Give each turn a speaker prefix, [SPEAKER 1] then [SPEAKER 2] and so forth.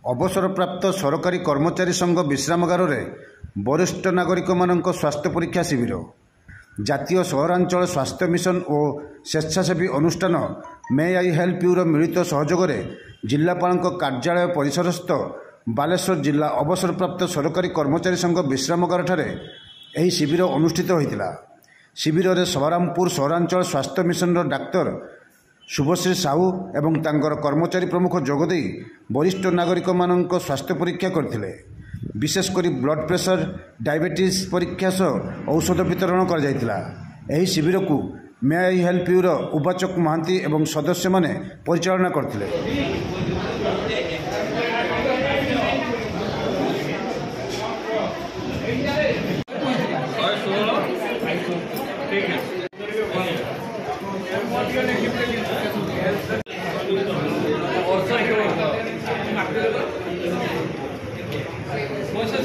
[SPEAKER 1] अवसरप्राप्त सरकारी कर्मचारी संघ विश्रामगार वरिष्ठ नागरिक मानक स्वास्थ्य परीक्षा शिविर जातीय सहरांचल स्वास्थ्य मिशन और स्वेच्छासेवी अनुष्ठान मे आई हेल्प यूर मिलित सहयोग जिलापाल कार्यालय परिसरस्थ बालेश्वर जिला अवसरप्राप्त सरकारी कर्मचारी संघ विश्रामगार ठारे शिविर अनुष्ठित होता। शिविर में सहरामपुर सहरांचल स्वास्थ्य मिशन डाक्तर शुभश्री साहू एवं तांकर कर्मचारी प्रमुख जोगदे वरिष्ठ नागरिक मानक स्वास्थ्य परीक्षा करथिले। विशेषकर ब्लड प्रेशर डायबिटीज परीक्षा सह औषध वितरण कर जायतिला। एही शिविर को मे आई हेल्प यूर उपाचक महांती एवं सदस्य माने परिचालना करथिले।
[SPEAKER 2] What's the